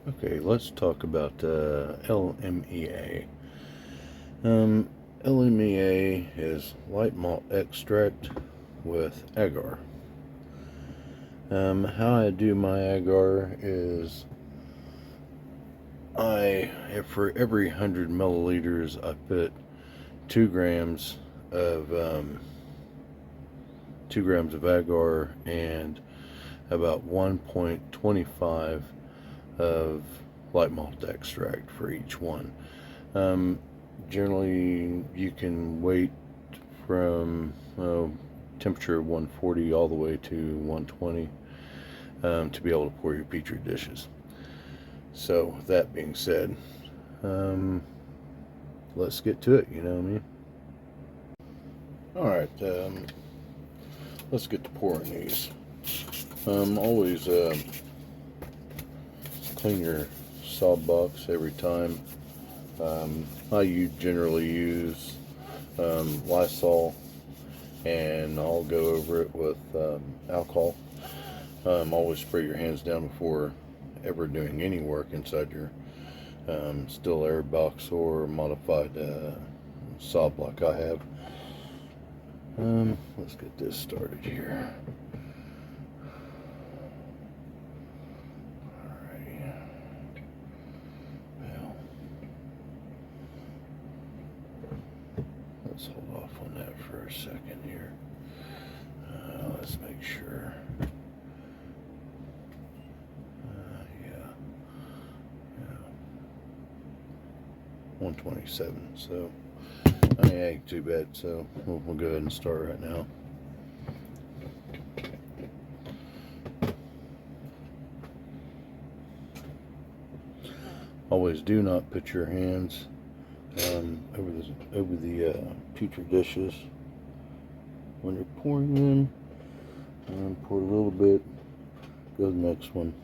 Okay, let's talk about LMEA. Um, LMEA is light malt extract with Agar. How I do my Agar is for every 100 milliliters, I put 2 grams of 2 grams of Agar and about 1.25 of light malt extract for each one. Um, Generally, you can wait from temperature of 140 all the way to 120 to be able to pour your Petri dishes. So, that being said, um, let's get to it, you know what I mean? Alright, let's get to pouring these. Always clean your salt box every time. I generally use Lysol, and I'll go over it with alcohol. Always spray your hands down before ever doing any work inside your still air box or modified saw block I have. Let's get this started here. Alrighty. Well, let's hold off on that for a second here. Let's make sure. Yeah. 127. So I ain't too bad. So we'll go ahead and start right now. Always do not put your hands over the Petri dishes when you're pouring them. Pour a little bit. Go to the next one.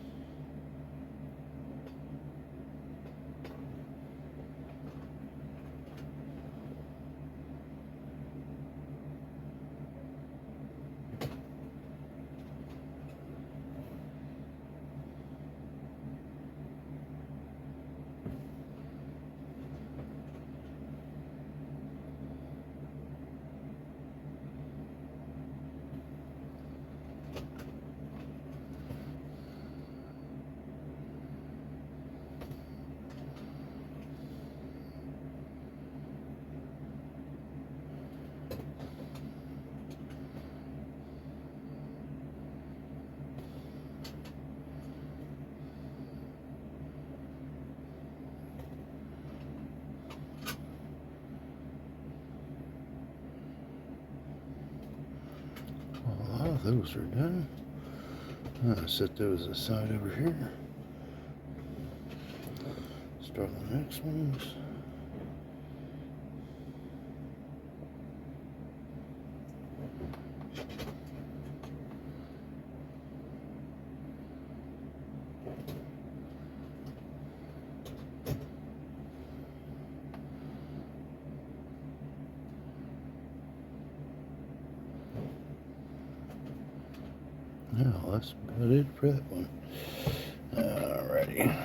Those are done. I'll set those aside over here. Start on the next ones. Now that's about it for that one. Alrighty.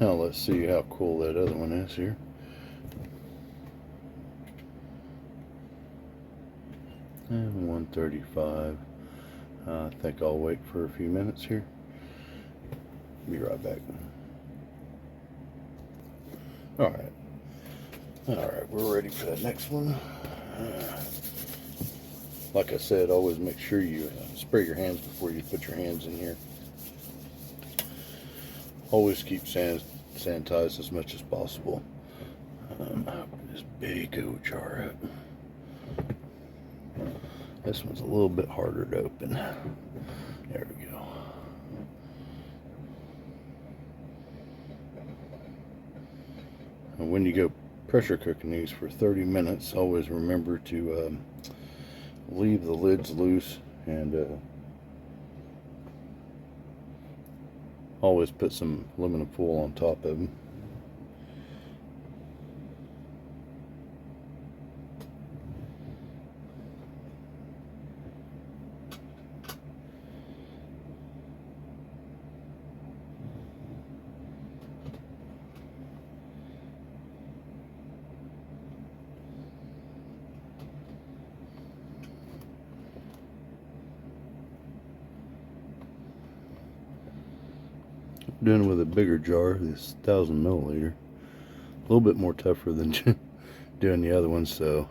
Now let's see how cool that other one is here. And 135. I think I'll wait for a few minutes here. Be right back. Alright. Alright, we're ready for that next one. Like I said, always make sure you spray your hands before you put your hands in here. Always keep sanitized as much as possible. Open this big old jar up. This one's a little bit harder to open. There we go. And when you go pressure cooking these for 30 minutes, always remember to leave the lids loose and always put some aluminum foil on top of them. doing it with a bigger jar, this 1,000 milliliter. A little bit more tougher than doing the other one, so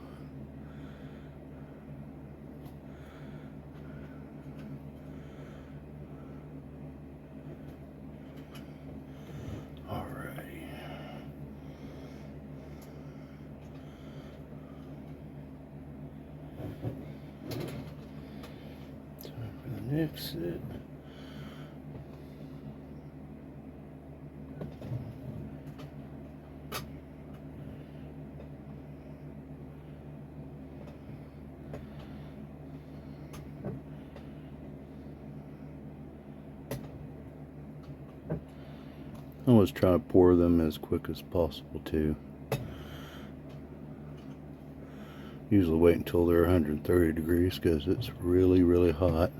alrighty. Time for the next set. I always try to pour them as quick as possible too. Usually wait until they're 130 degrees because it's really, really hot,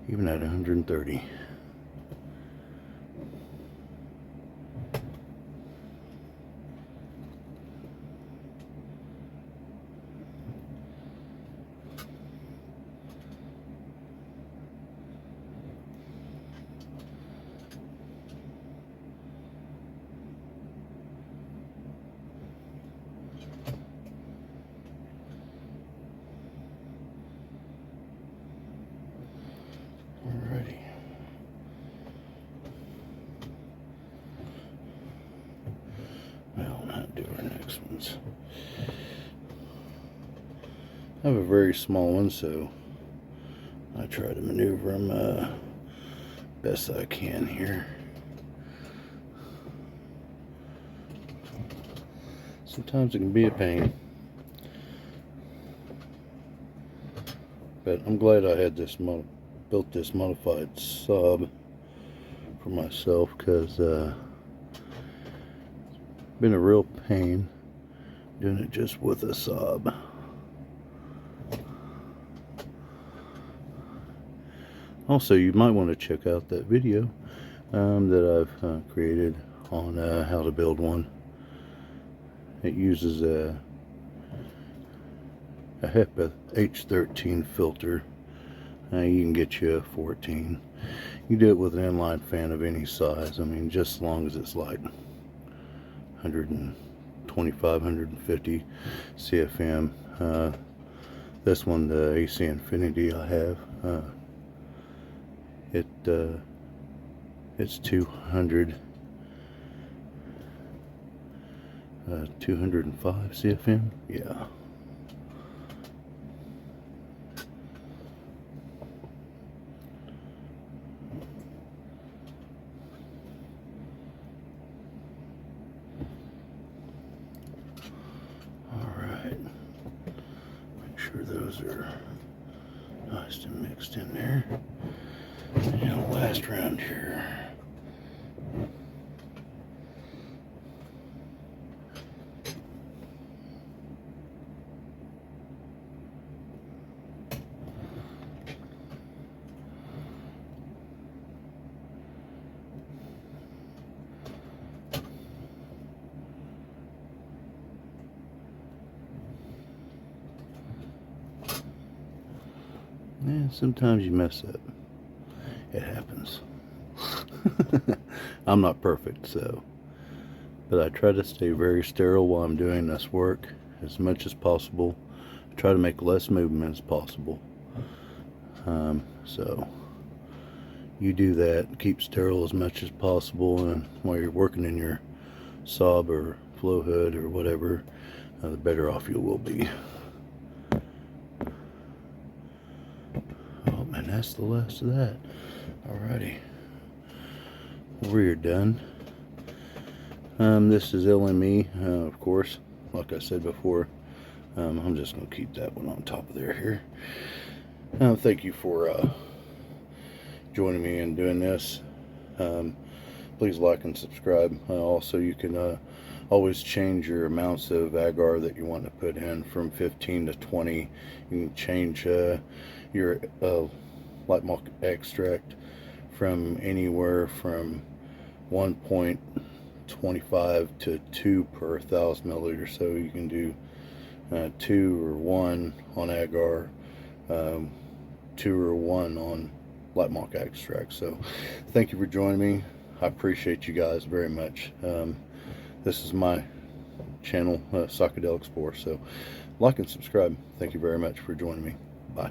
even at 130. Alrighty. Well, not do our next ones. I have a very small one, so I try to maneuver them best I can here. Sometimes it can be a pain, but I'm glad I had this built this modified sub for myself, because it's been a real pain doing it just with a sub. Also, you might want to check out that video that I've created on how to build one. It uses a HEPA H13 filter. You can get you a 14. You do it with an inline fan of any size. I mean, just as long as it's like 125, 150 CFM. This one, the AC Infinity I have, it's 205 CFM. Yeah. Those are nice and mixed in there. And last round here. Yeah, sometimes you mess up. It happens. I'm not perfect, but I try to stay very sterile while I'm doing this work as much as possible. I try to make less movement as possible. So you do that, keep sterile as much as possible, and while you're working in your sob or flow hood or whatever, the better off you will be. And that's the last of that. Alrighty, we're done. This is LME, of course, like I said before. I'm just going to keep that one on top of there here. Thank you for joining me in doing this. Please like and subscribe. Also, you can always change your amounts of agar that you want to put in from 15 to 20. You can change your light malt extract from anywhere from 1.25 to 2 per 1,000 milliliters. So you can do 2 or 1 on agar, 2 or 1 on light malt extract. So thank you for joining me. I appreciate you guys very much. This is my channel, Psychedelic Spore. So like and subscribe. Thank you very much for joining me. Bye.